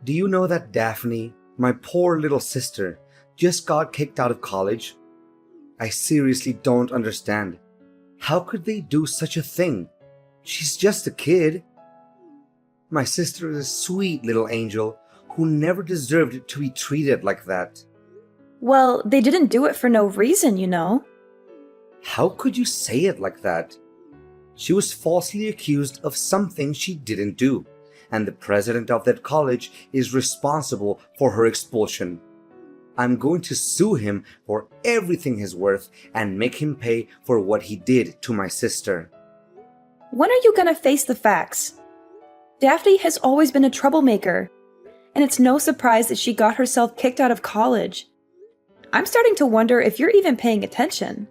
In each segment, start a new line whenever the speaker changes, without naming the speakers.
Do you know that Daphne, my poor little sister, just got kicked out of college? I seriously don't understand. How could they do such a thing? She's just a kid. My sister is a sweet little angel who never deserved to be treated like that.
Well, they didn't do it for no reason, you know.
How could you say it like that? She was falsely accused of something she didn't do, and the president of that college is responsible for her expulsion. I'm going to sue him for everything he's worth and make him pay for what he did to my sister.
When are you gonna face the facts? Daphne has always been a troublemaker, and it's no surprise that she got herself kicked out of college. I'm starting to wonder if you're even paying attention.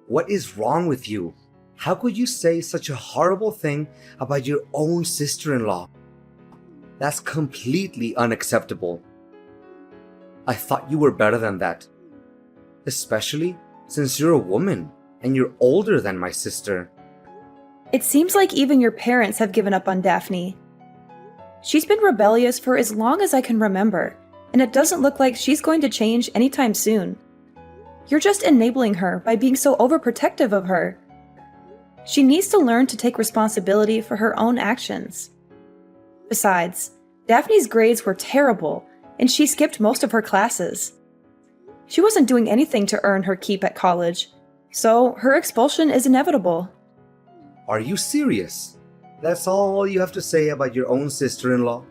What is wrong with you? How could you say such a horrible thing about your own sister-in-law? That's completely unacceptable. I thought you were better than that. Especially since you're a woman and you're older than my sister.
It seems like even your parents have given up on Daphne. She's been rebellious for as long as I can remember, and it doesn't look like she's going to change anytime soon. You're just enabling her by being so overprotective of her. She needs to learn to take responsibility for her own actions. Besides, Daphne's grades were terrible, and she skipped most of her classes. She wasn't doing anything to earn her keep at college, so her expulsion is inevitable.
Are you serious? That's all you have to say about your own sister-in-law?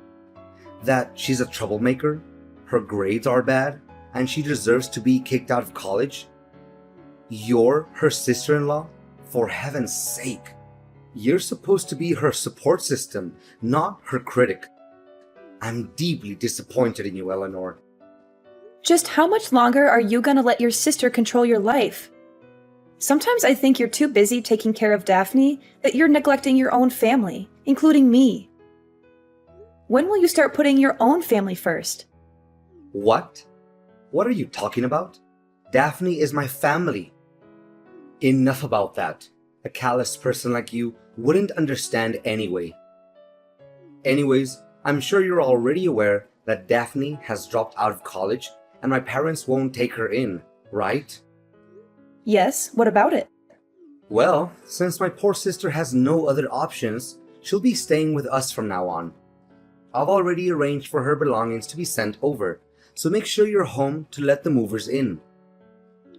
That she's a troublemaker, her grades are bad, and she deserves to be kicked out of college? You're her sister-in-law? For heaven's sake. You're supposed to be her support system, not her critic. I'm deeply disappointed in you, Eleanor.
Just how much longer are you gonna let your sister control your life? Sometimes I think you're too busy taking care of Daphne that you're neglecting your own family, including me. When will you start putting your own family first?
What? What are you talking about? Daphne is my family. Enough about that. A callous person like you wouldn't understand anyway. Anyways, I'm sure you're already aware that Daphne has dropped out of college and my parents won't take her in, right?
Yes, what about it?
Well, since my poor sister has no other options, she'll be staying with us from now on. I've already arranged for her belongings to be sent over, so make sure you're home to let the movers in.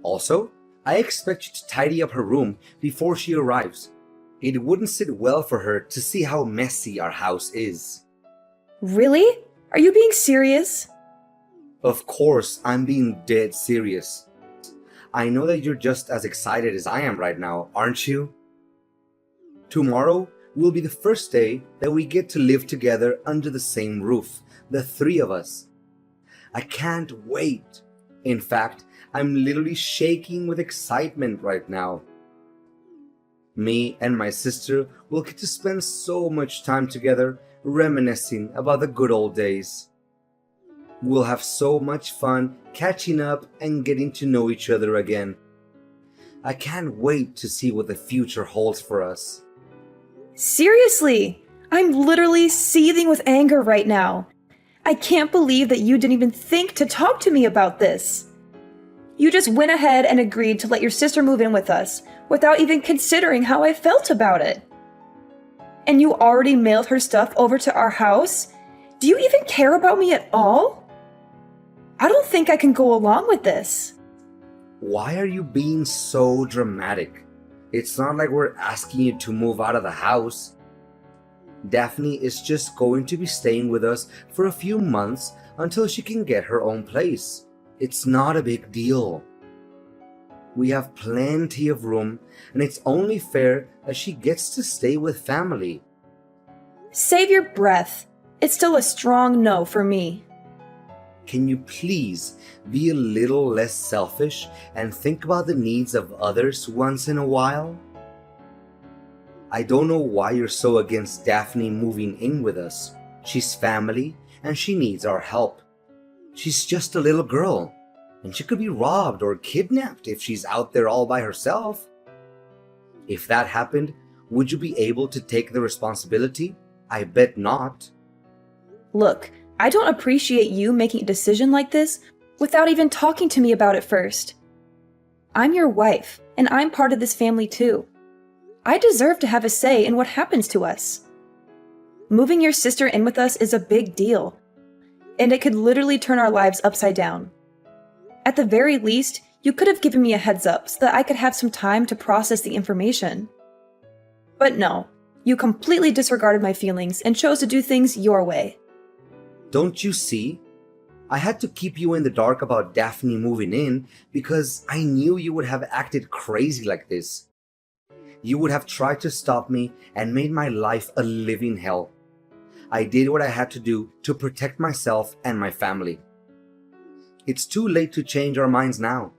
Also, I expect you to tidy up her room before she arrives. It wouldn't sit well for her to see how messy our house is.
Really? Are you being serious?
Of course, I'm being dead serious. I know that you're just as excited as I am right now, aren't you? Tomorrow will be the first day that we get to live together under the same roof, the three of us. I can't wait. In fact, I'm literally shaking with excitement right now. Me and my sister will get to spend so much time together reminiscing about the good old days. We'll have so much fun catching up and getting to know each other again. I can't wait to see what the future holds for us.
Seriously, I'm literally seething with anger right now. I can't believe that you didn't even think to talk to me about this. You just went ahead and agreed to let your sister move in with us without even considering how I felt about it. And you already mailed her stuff over to our house? Do you even care about me at all? I don't think I can go along with this.
Why are you being so dramatic? It's not like we're asking you to move out of the house. Daphne is just going to be staying with us for a few months until she can get her own place. It's not a big deal. We have plenty of room, and it's only fair that she gets to stay with family.
Save your breath. It's still a strong no for me.
Can you please be a little less selfish and think about the needs of others once in a while? I don't know why you're so against Daphne moving in with us. She's family, and she needs our help. She's just a little girl, and she could be robbed or kidnapped if she's out there all by herself. If that happened, would you be able to take the responsibility? I bet not.
Look, I don't appreciate you making a decision like this without even talking to me about it first. I'm your wife, and I'm part of this family too. I deserve to have a say in what happens to us. Moving your sister in with us is a big deal, and it could literally turn our lives upside down. At the very least, you could have given me a heads up so that I could have some time to process the information. But no, you completely disregarded my feelings and chose to do things your way.
Don't you see? I had to keep you in the dark about Daphne moving in because I knew you would have acted crazy like this. You would have tried to stop me and made my life a living hell. I did what I had to do to protect myself and my family. It's too late to change our minds now.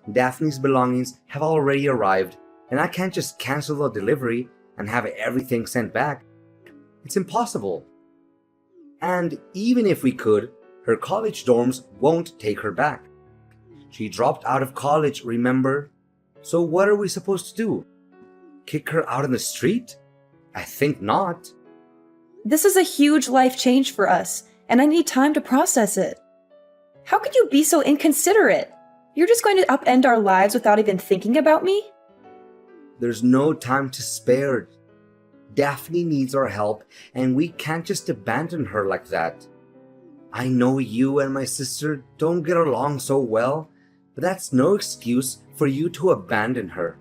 Daphne's belongings have already arrived, and I can't just cancel the delivery and have everything sent back. It's impossible. And even if we could, her college dorms won't take her back. She dropped out of college, remember? So what are we supposed to do? Kick her out in the street? I think not.
This is a huge life change for us, and I need time to process it. How could you be so inconsiderate? You're just going to upend our lives without even thinking about me?
There's no time to spare. Daphne needs our help, and we can't just abandon her like that. I know you and my sister don't get along so well, but that's no excuse for you to abandon her.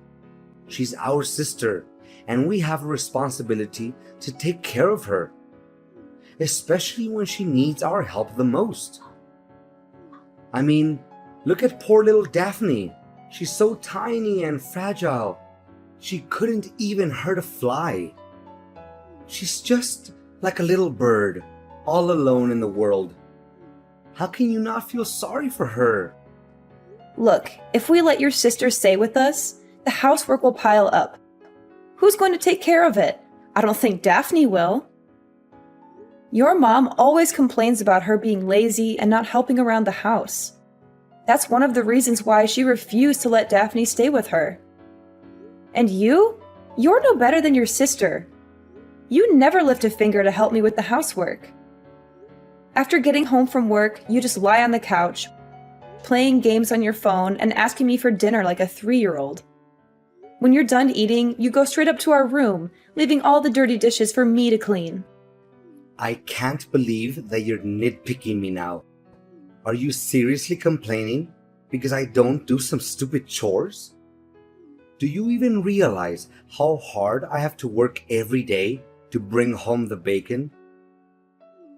She's our sister, and we have a responsibility to take care of her, especially when she needs our help the most. I mean, look at poor little Daphne. She's so tiny and fragile. She couldn't even hurt a fly. She's just like a little bird, all alone in the world. How can you not feel sorry for her?
Look, if we let your sister stay with us, the housework will pile up. Who's going to take care of it? I don't think Daphne will. Your mom always complains about her being lazy and not helping around the house. That's one of the reasons why she refused to let Daphne stay with her. And you're no better than your sister. You never lift a finger to help me with the housework. After getting home from work, you just lie on the couch, playing games on your phone and asking me for dinner like a 3-year-old. When you're done eating, you go straight up to our room, leaving all the dirty dishes for me to clean.
I can't believe that you're nitpicking me now. Are you seriously complaining because I don't do some stupid chores? Do you even realize how hard I have to work every day to bring home the bacon?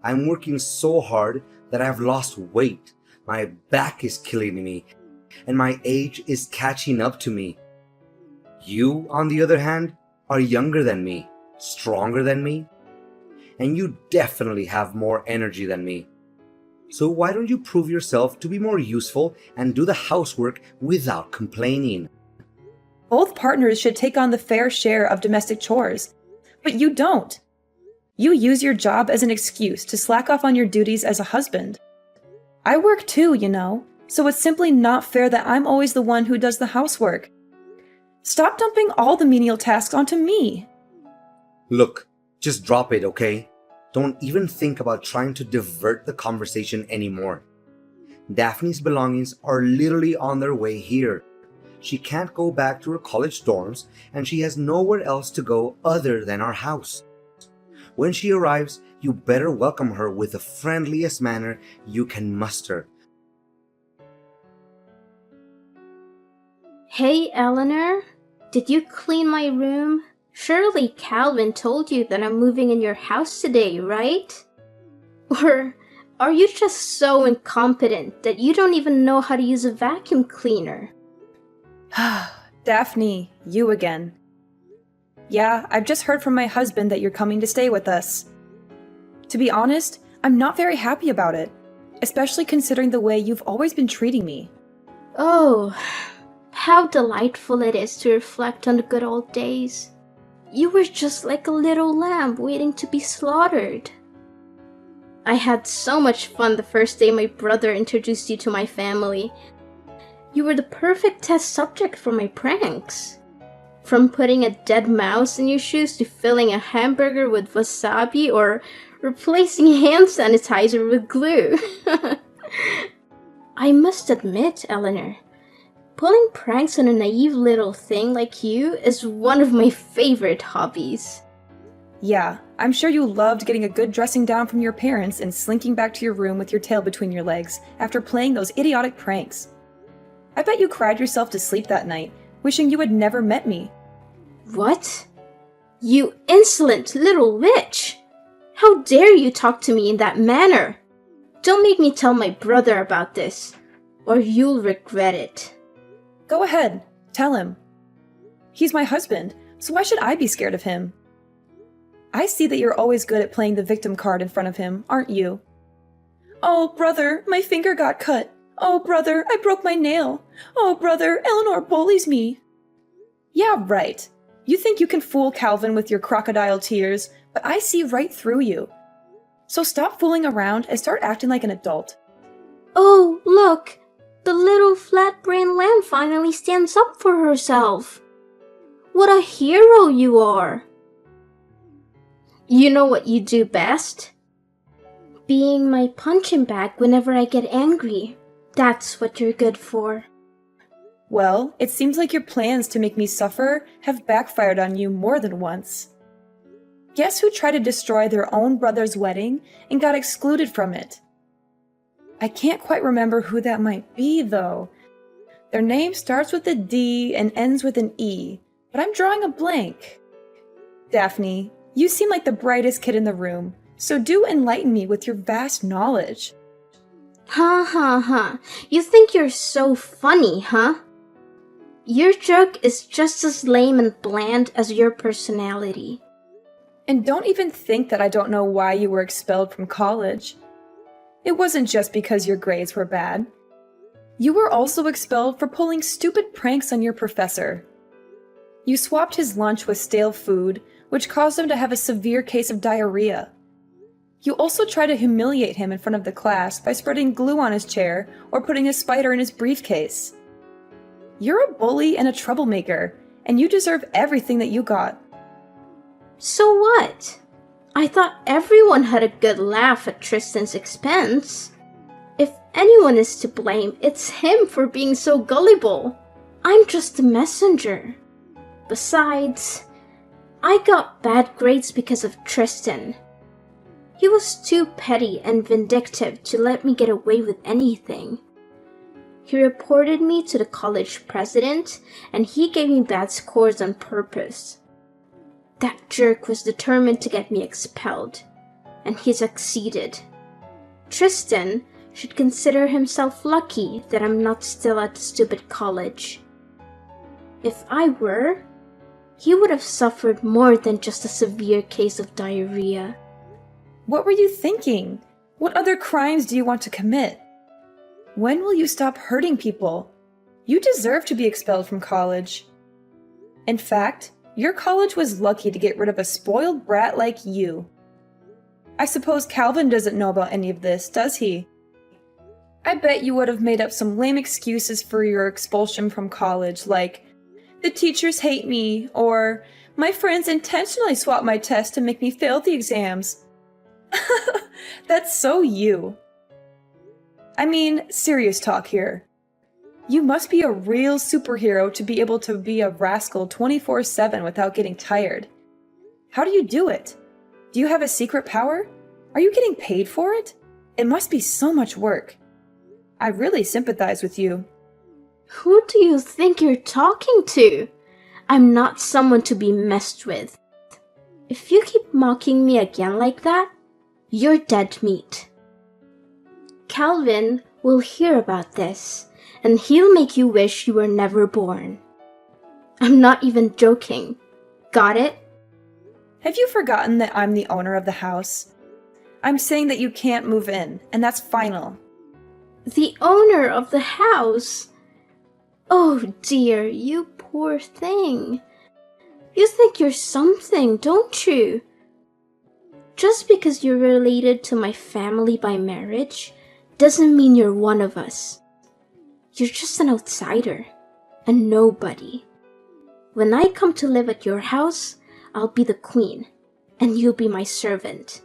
I'm working so hard that I've lost weight. My back is killing me, and my age is catching up to me. You, on the other hand, are younger than me, stronger than me, and you definitely have more energy than me. So why don't you prove yourself to be more useful and do the housework without complaining?
Both partners should take on the fair share of domestic chores, but you don't. You use your job as an excuse to slack off on your duties as a husband. I work too, you know, so it's simply not fair that I'm always the one who does the housework. Stop dumping all the menial tasks onto me.
Look, just drop it, okay? Don't even think about trying to divert the conversation anymore. Daphne's belongings are literally on their way here. She can't go back to her college dorms, and she has nowhere else to go other than our house. When she arrives, you better welcome her with the friendliest manner you can muster.
Hey, Eleanor, did you clean my room? Surely Calvin told you that I'm moving in your house today, right? Or are you just so incompetent that you don't even know how to use a vacuum cleaner?
Daphne, you again. Yeah, I've just heard from my husband that you're coming to stay with us. To be honest, I'm not very happy about it, especially considering the way you've always been treating me.
Oh, how delightful it is to reflect on the good old days. You were just like a little lamb waiting to be slaughtered. I had so much fun the first day my brother introduced you to my family. You were the perfect test subject for my pranks. From putting a dead mouse in your shoes to filling a hamburger with wasabi or replacing hand sanitizer with glue. I must admit, Eleanor, pulling pranks on a naive little thing like you is one of my favorite hobbies.
Yeah, I'm sure you loved getting a good dressing down from your parents and slinking back to your room with your tail between your legs after playing those idiotic pranks. I bet you cried yourself to sleep that night, wishing you had never met me.
What? You insolent little witch! How dare you talk to me in that manner? Don't make me tell my brother about this, or you'll regret it.
Go ahead, tell him. He's my husband, so why should I be scared of him? I see that you're always good at playing the victim card in front of him, aren't you? Oh, brother, my finger got cut. Oh, brother, I broke my nail. Oh, brother, Eleanor bullies me. Yeah, right. You think you can fool Calvin with your crocodile tears, but I see right through you. So stop fooling around and start acting like an adult.
Oh, look! The little flat-brained lamb finally stands up for herself. What a hero you are! You know what you do best? Being my punching bag whenever I get angry. That's what you're good for.
Well, it seems like your plans to make me suffer have backfired on you more than once. Guess who tried to destroy their own brother's wedding and got excluded from it? I can't quite remember who that might be, though. Their name starts with a D and ends with an E, but I'm drawing a blank. Daphne, you seem like the brightest kid in the room, so do enlighten me with your vast knowledge.
Ha ha ha. You think you're so funny, huh? Your joke is just as lame and bland as your personality.
And don't even think that I don't know why you were expelled from college. It wasn't just because your grades were bad. You were also expelled for pulling stupid pranks on your professor. You swapped his lunch with stale food, which caused him to have a severe case of diarrhea. You also tried to humiliate him in front of the class by spreading glue on his chair or putting a spider in his briefcase. You're a bully and a troublemaker, and you deserve everything that you got.
So what? I thought everyone had a good laugh at Tristan's expense. If anyone is to blame, it's him for being so gullible. I'm just a messenger. Besides, I got bad grades because of Tristan. He was too petty and vindictive to let me get away with anything. He reported me to the college president, and he gave me bad scores on purpose. That jerk was determined to get me expelled, and he succeeded. Tristan should consider himself lucky that I'm not still at the stupid college. If I were, he would have suffered more than just a severe case of diarrhea.
What were you thinking? What other crimes do you want to commit? When will you stop hurting people? You deserve to be expelled from college. In fact, your college was lucky to get rid of a spoiled brat like you. I suppose Calvin doesn't know about any of this, does he? I bet you would have made up some lame excuses for your expulsion from college, like, the teachers hate me, or my friends intentionally swapped my test to make me fail the exams. That's so you. I mean, serious talk here. You must be a real superhero to be able to be a rascal 24/7 without getting tired. How do you do it? Do you have a secret power? Are you getting paid for it? It must be so much work. I really sympathize with you.
Who do you think you're talking to? I'm not someone to be messed with. If you keep mocking me again like that, you're dead meat. Calvin will hear about this, and he'll make you wish you were never born. I'm not even joking. Got it?
Have you forgotten that I'm the owner of the house? I'm saying that you can't move in, and that's final.
The owner of the house? Oh dear, you poor thing. You think you're something, don't you? Just because you're related to my family by marriage doesn't mean you're one of us. You're just an outsider, a nobody. When I come to live at your house, I'll be the queen, and you'll be my servant.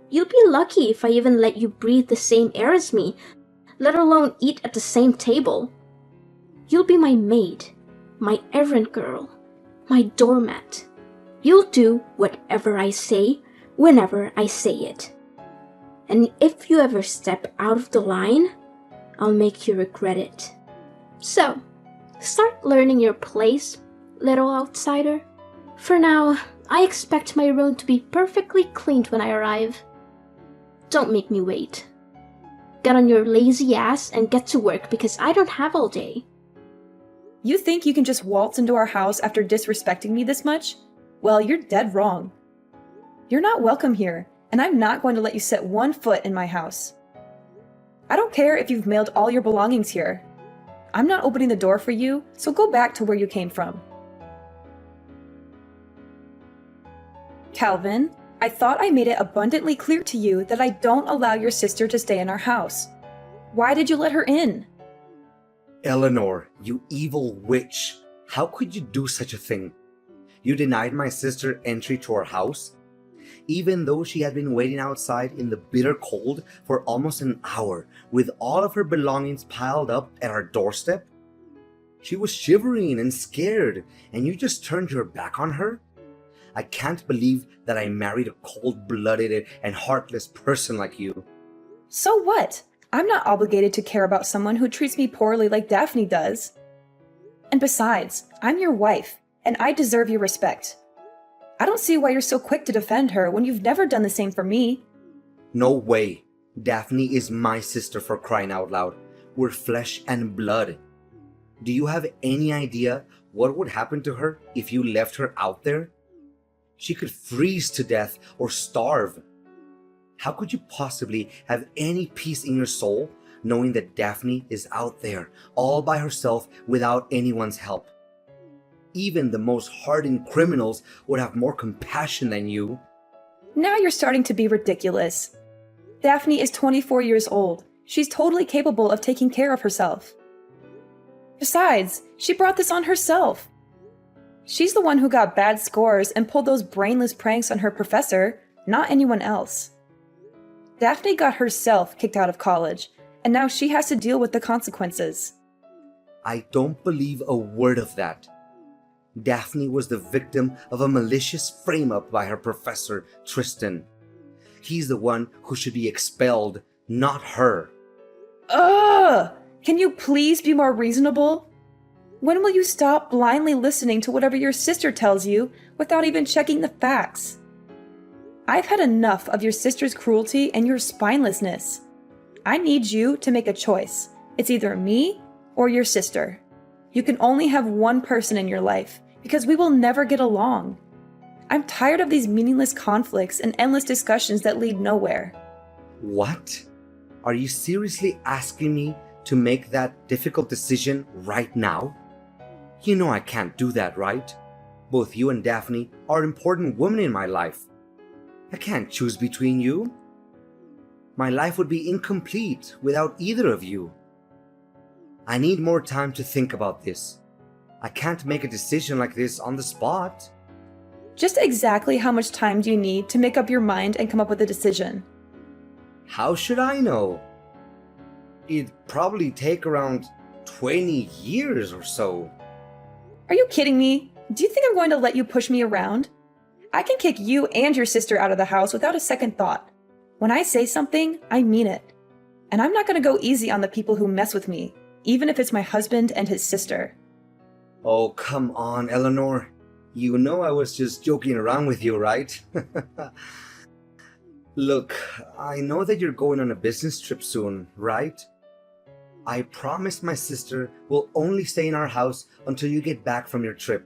You'll be lucky if I even let you breathe the same air as me, let alone eat at the same table. You'll be my maid, my errand girl, my doormat. You'll do whatever I say, whenever I say it. And if you ever step out of the line, I'll make you regret it. So, start learning your place, little outsider. For now, I expect my room to be perfectly cleaned when I arrive. Don't make me wait. Get on your lazy ass and get to work because I don't have all day.
You think you can just waltz into our house after disrespecting me this much? Well, you're dead wrong. You're not welcome here, and I'm not going to let you set one foot in my house. I don't care if you've mailed all your belongings here. I'm not opening the door for you, so go back to where you came from. Calvin, I thought I made it abundantly clear to you that I don't allow your sister to stay in our house. Why did you let her in?
Eleanor, you evil witch. How could you do such a thing? You denied my sister entry to our house, even though she had been waiting outside in the bitter cold for almost an hour with all of her belongings piled up at our doorstep. She was shivering and scared, and you just turned your back on her? I can't believe that I married a cold-blooded and heartless person like you.
So what? I'm not obligated to care about someone who treats me poorly like Daphne does. And besides, I'm your wife, and I deserve your respect. I don't see why you're so quick to defend her when you've never done the same for me.
No way. Daphne is my sister, for crying out loud. We're flesh and blood. Do you have any idea what would happen to her if you left her out there? She could freeze to death or starve. How could you possibly have any peace in your soul knowing that Daphne is out there all by herself without anyone's help? Even the most hardened criminals would have more compassion than you.
Now you're starting to be ridiculous. Daphne is 24 years old. She's totally capable of taking care of herself. Besides, she brought this on herself. She's the one who got bad scores and pulled those brainless pranks on her professor, not anyone else. Daphne got herself kicked out of college, and now she has to deal with the consequences.
I don't believe a word of that. Daphne was the victim of a malicious frame-up by her professor, Tristan. He's the one who should be expelled, not her.
Ugh! Can you please be more reasonable? When will you stop blindly listening to whatever your sister tells you without even checking the facts? I've had enough of your sister's cruelty and your spinelessness. I need you to make a choice. It's either me or your sister. You can only have one person in your life, because we will never get along. I'm tired of these meaningless conflicts and endless discussions that lead nowhere.
What? Are you seriously asking me to make that difficult decision right now? You know I can't do that, right? Both you and Daphne are important women in my life. I can't choose between you. My life would be incomplete without either of you. I need more time to think about this. I can't make a decision like this on the spot.
Just exactly how much time do you need to make up your mind and come up with a decision?
How should I know? It'd probably take around 20 years or so.
Are you kidding me? Do you think I'm going to let you push me around? I can kick you and your sister out of the house without a second thought. When I say something, I mean it. And I'm not going to go easy on the people who mess with me, even if it's my husband and his sister.
Oh, come on, Eleanor. You know I was just joking around with you, right? Look, I know that you're going on a business trip soon, right? I promised my sister will only stay in our house until you get back from your trip.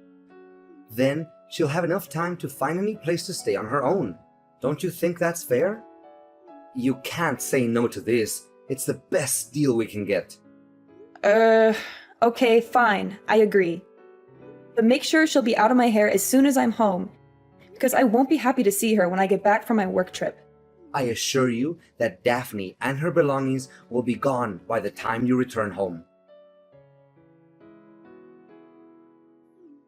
Then she'll have enough time to find any place to stay on her own. Don't you think that's fair? You can't say no to this. It's the best deal we can get.
Okay, fine. I agree. But make sure she'll be out of my hair as soon as I'm home, because I won't be happy to see her when I get back from my work trip.
I assure you that Daphne and her belongings will be gone by the time you return home.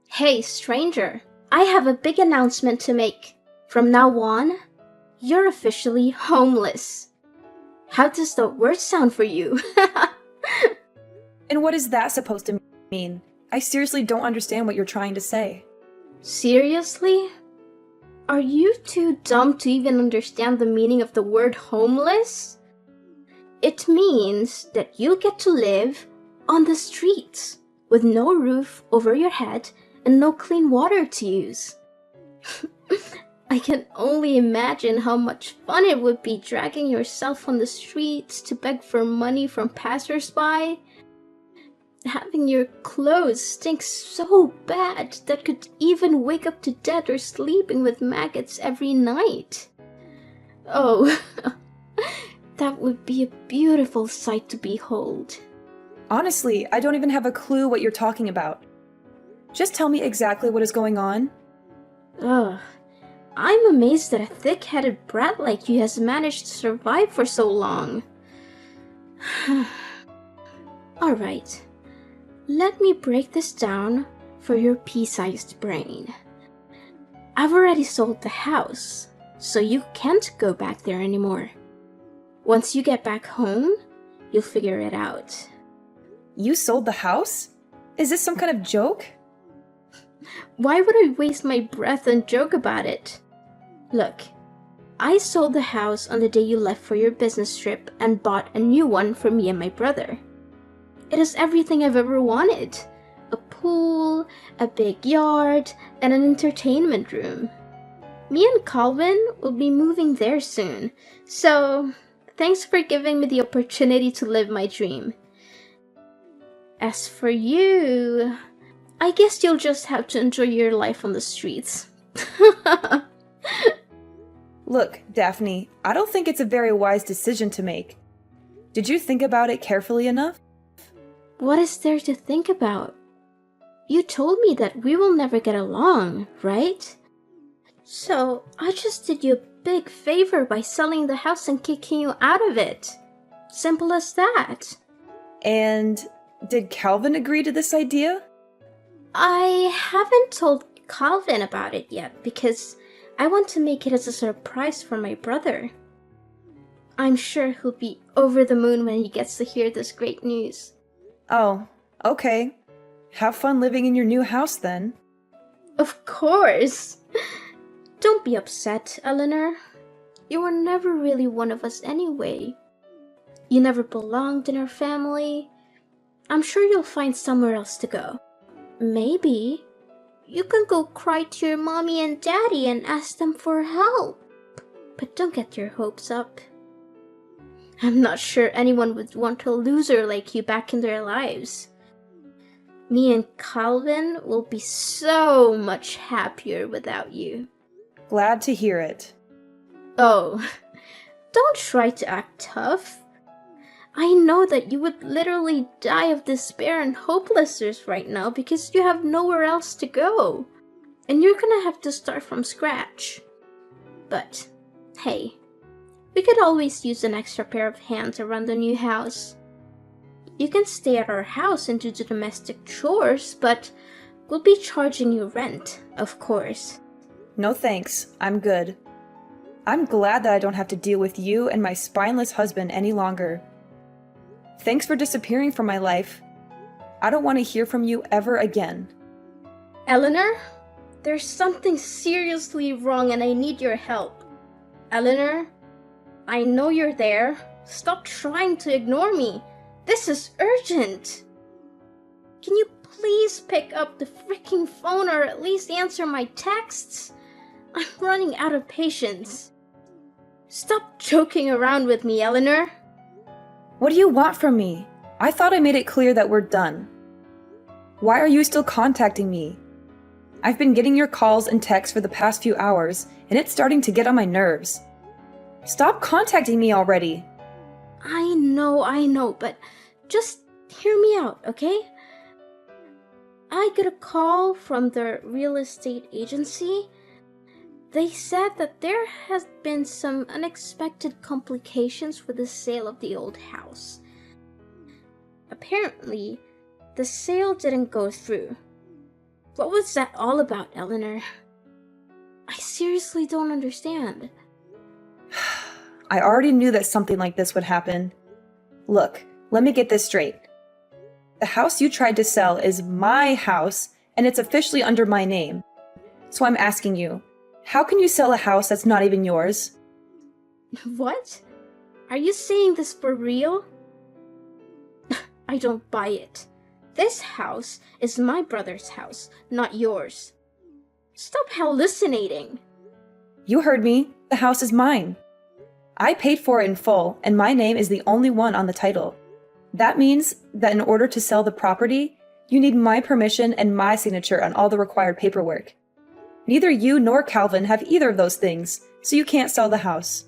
Hey, stranger. I have a big announcement to make. From now on, You're officially homeless. How does the word sound for you?
And what is that supposed to mean? I seriously don't understand what you're trying to say.
Seriously? Are you too dumb to even understand the meaning of the word homeless? It means that you get to live on the streets with no roof over your head and no clean water to use. I can only imagine how much fun it would be dragging yourself on the streets to beg for money from passersby. Having your clothes stink so bad that could even wake up to death or sleeping with maggots every night. Oh, that would be a beautiful sight to behold.
Honestly, I don't even have a clue what you're talking about. Just tell me exactly what is going on.
Ugh. I'm amazed that a thick-headed brat like you has managed to survive for so long. Alright. Let me break this down for your pea-sized brain. I've already sold the house, so you can't go back there anymore. Once you get back home, you'll figure it out.
You sold the house? Is this some kind of joke?
Why would I waste my breath and joke about it? Look, I sold the house on the day you left for your business trip and bought a new one for me and my brother. It has everything I've ever wanted. A pool, a big yard, and an entertainment room. Me and Calvin will be moving there soon, so thanks for giving me the opportunity to live my dream. As for you, I guess you'll just have to enjoy your life on the streets.
Look, Daphne, I don't think it's a very wise decision to make. Did you think about it carefully enough?
What is there to think about? You told me that we will never get along, right? So I just did you a big favor by selling the house and kicking you out of it. Simple as that.
And did Calvin agree to this idea?
I haven't told Calvin about it yet because I want to make it as a surprise for my brother. I'm sure he'll be over the moon when he gets to hear this great news.
Oh, okay. Have fun living in your new house then.
Of course! Don't be upset, Eleanor. You were never really one of us anyway. You never belonged in our family. I'm sure you'll find somewhere else to go. Maybe you can go cry to your mommy and daddy and ask them for help. But don't get your hopes up. I'm not sure anyone would want a loser like you back in their lives. Me and Calvin will be so much happier without you.
Glad to hear it.
Oh, don't try to act tough. I know that you would literally die of despair and hopelessness right now because you have nowhere else to go. And you're gonna have to start from scratch. But, hey, we could always use an extra pair of hands around the new house. You can stay at our house and do the domestic chores, but we'll be charging you rent, of course.
No thanks, I'm good. I'm glad that I don't have to deal with you and my spineless husband any longer. Thanks for disappearing from my life. I don't want to hear from you ever again.
Eleanor, there's something seriously wrong and I need your help. Eleanor, I know you're there. Stop trying to ignore me. This is urgent. Can you please pick up the freaking phone or at least answer my texts? I'm running out of patience. Stop joking around with me, Eleanor.
What do you want from me? I thought I made it clear that we're done. Why are you still contacting me? I've been getting your calls and texts for the past few hours, and it's starting to get on my nerves. Stop contacting me already!
I know, but just hear me out, okay? I got a call from the real estate agency. They said that there has been some unexpected complications with the sale of the old house. Apparently, the sale didn't go through. What was that all about, Eleanor? I seriously don't understand.
I already knew that something like this would happen. Look, let me get this straight. The house you tried to sell is my house, and it's officially under my name. So I'm asking you, how can you sell a house that's not even yours?
What? Are you saying this for real? I don't buy it. This house is my brother's house, not yours. Stop hallucinating.
You heard me. The house is mine. I paid for it in full, and my name is the only one on the title. That means that in order to sell the property, you need my permission and my signature on all the required paperwork. Neither you nor Calvin have either of those things, so you can't sell the house.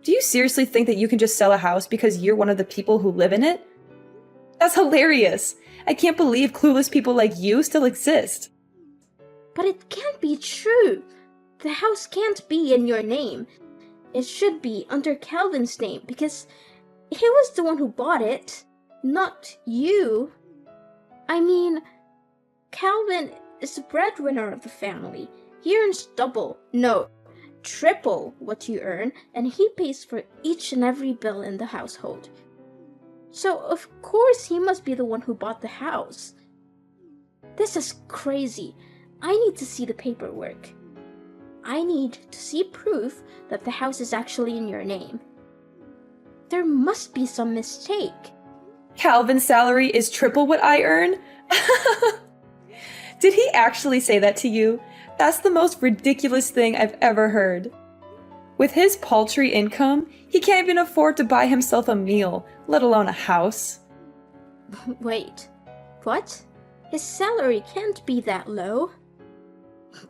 Do you seriously think that you can just sell a house because you're one of the people who live in it? That's hilarious! I can't believe clueless people like you still exist.
But it can't be true. The house can't be in your name. It should be under Calvin's name because he was the one who bought it, not you. I mean, Calvin is the breadwinner of the family. He earns double, no, triple what you earn, and he pays for each and every bill in the household. So, of course, he must be the one who bought the house. This is crazy. I need to see the paperwork. I need to see proof that the house is actually in your name. There must be some mistake.
Calvin's salary is triple what I earn? Did he actually say that to you? That's the most ridiculous thing I've ever heard. With his paltry income, he can't even afford to buy himself a meal, let alone a house.
Wait, what? His salary can't be that low.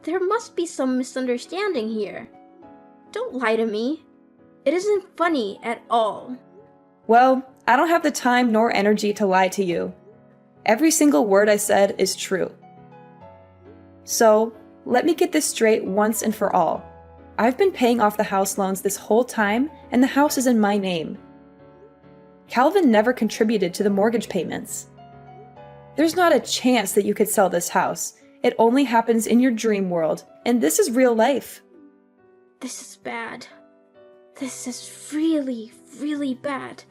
There must be some misunderstanding here. Don't lie to me. It isn't funny at all.
Well, I don't have the time nor energy to lie to you. Every single word I said is true. So, let me get this straight once and for all. I've been paying off the house loans this whole time, and the house is in my name. Calvin never contributed to the mortgage payments. There's not a chance that you could sell this house. It only happens in your dream world, and this is real life.
This is bad. This is really, really bad.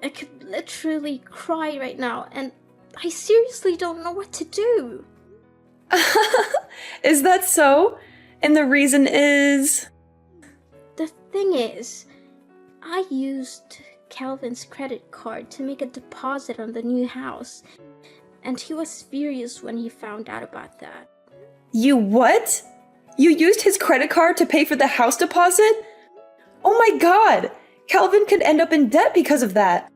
I could literally cry right now, and I seriously don't know what to do.
Is that so? And the reason is...
The thing is, I used Calvin's credit card to make a deposit on the new house, and he was furious when he found out about that.
You what? You used his credit card to pay for the house deposit? Oh my god! Calvin could end up in debt because of that.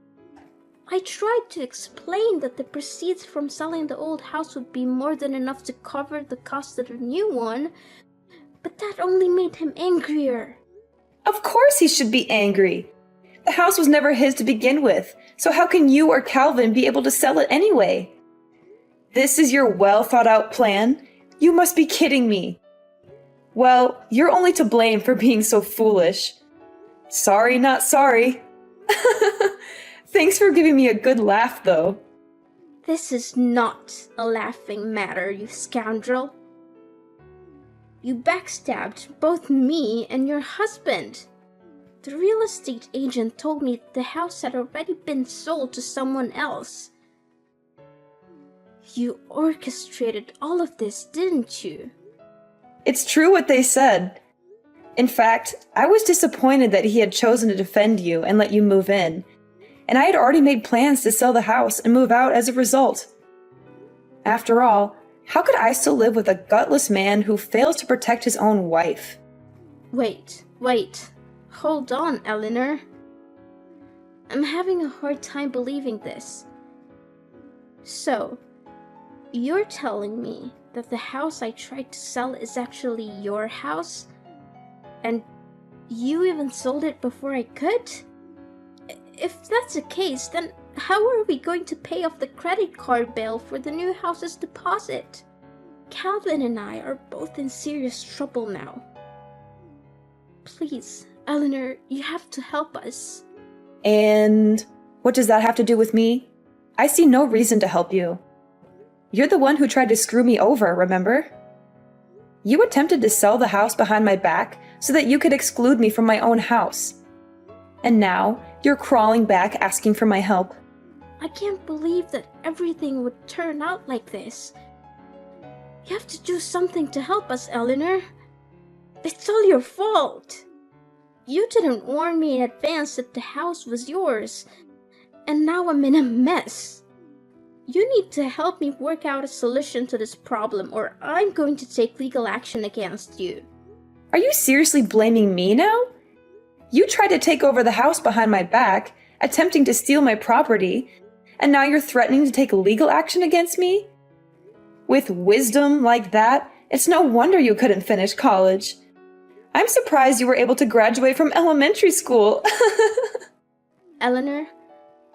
I tried to explain that the proceeds from selling the old house would be more than enough to cover the cost of the new one, but that only made him angrier.
Of course he should be angry. The house was never his to begin with, so how can you or Calvin be able to sell it anyway? This is your well-thought-out plan? You must be kidding me. Well, you're only to blame for being so foolish. Sorry, not sorry. Thanks for giving me a good laugh, though.
This is not a laughing matter, you scoundrel. You backstabbed both me and your husband. The real estate agent told me the house had already been sold to someone else. You orchestrated all of this, didn't you?
It's true what they said. In fact, I was disappointed that he had chosen to defend you and let you move in, and I had already made plans to sell the house and move out as a result. After all, how could I still live with a gutless man who fails to protect his own wife?
Wait. Hold on, Eleanor. I'm having a hard time believing this. So, you're telling me that the house I tried to sell is actually your house? And you even sold it before I could? If that's the case, then how are we going to pay off the credit card bill for the new house's deposit? Calvin and I are both in serious trouble now. Please, Eleanor, you have to help us.
And what does that have to do with me? I see no reason to help you. You're the one who tried to screw me over, remember? You attempted to sell the house behind my back so that you could exclude me from my own house. And now, you're crawling back asking for my help.
I can't believe that everything would turn out like this. You have to do something to help us, Eleanor. It's all your fault. You didn't warn me in advance that the house was yours, and now I'm in a mess. You need to help me work out a solution to this problem, or I'm going to take legal action against you.
Are you seriously blaming me now? You tried to take over the house behind my back, attempting to steal my property, and now you're threatening to take legal action against me? With wisdom like that, it's no wonder you couldn't finish college. I'm surprised you were able to graduate from elementary school.
Eleanor,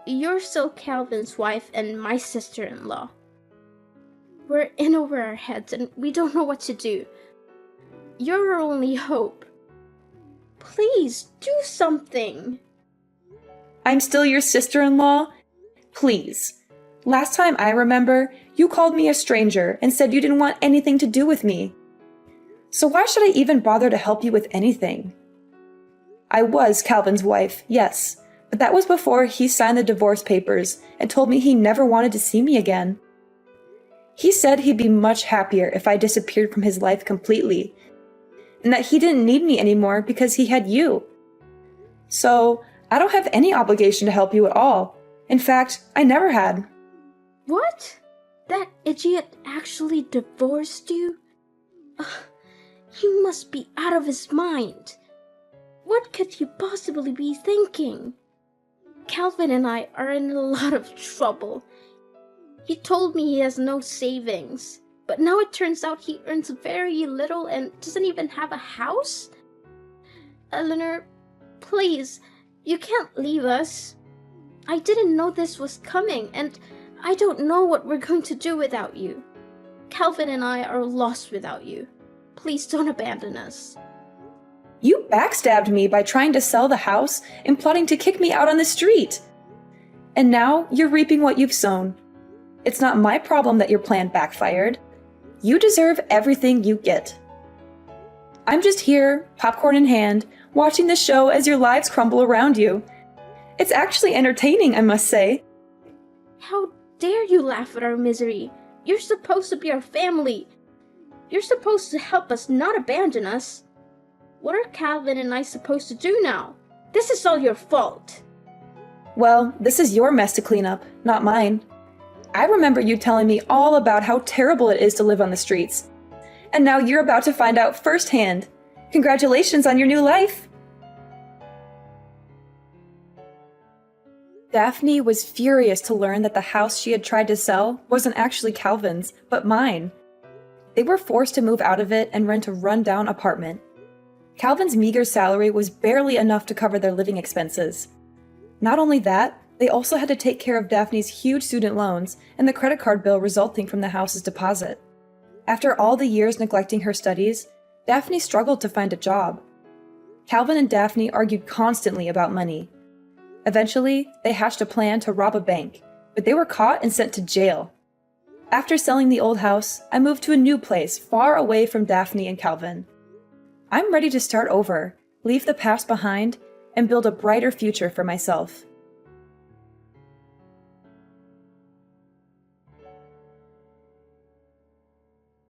you're still Calvin's wife and my sister-in-law. We're in over our heads and we don't know what to do. You're our only hope. Please, do something.
I'm still your sister-in-law? Please. Last time I remember, you called me a stranger and said you didn't want anything to do with me. So why should I even bother to help you with anything? I was Calvin's wife, yes, but that was before he signed the divorce papers and told me he never wanted to see me again. He said he'd be much happier if I disappeared from his life completely, and that he didn't need me anymore because he had you. So, I don't have any obligation to help you at all. In fact, I never had.
What? That idiot actually divorced you? Ugh, he must be out of his mind. What could he possibly be thinking? Calvin and I are in a lot of trouble. He told me he has no savings, but now it turns out he earns very little and doesn't even have a house? Eleanor, please, you can't leave us. I didn't know this was coming, and I don't know what we're going to do without you. Calvin and I are lost without you. Please don't abandon us.
You backstabbed me by trying to sell the house and plotting to kick me out on the street. And now you're reaping what you've sown. It's not my problem that your plan backfired. You deserve everything you get. I'm just here, popcorn in hand, watching the show as your lives crumble around you. It's actually entertaining, I must say.
How dare you laugh at our misery? You're supposed to be our family. You're supposed to help us, not abandon us. What are Calvin and I supposed to do now? This is all your fault.
Well, this is your mess to clean up, not mine. I remember you telling me all about how terrible it is to live on the streets. And now you're about to find out firsthand. Congratulations on your new life! Daphne was furious to learn that the house she had tried to sell wasn't actually Calvin's, but mine. They were forced to move out of it and rent a run-down apartment. Calvin's meager salary was barely enough to cover their living expenses. Not only that, they also had to take care of Daphne's huge student loans and the credit card bill resulting from the house's deposit. After all the years neglecting her studies, Daphne struggled to find a job. Calvin and Daphne argued constantly about money. Eventually, they hatched a plan to rob a bank, but they were caught and sent to jail. After selling the old house, I moved to a new place far away from Daphne and Calvin. I'm ready to start over, leave the past behind, and build a brighter future for myself.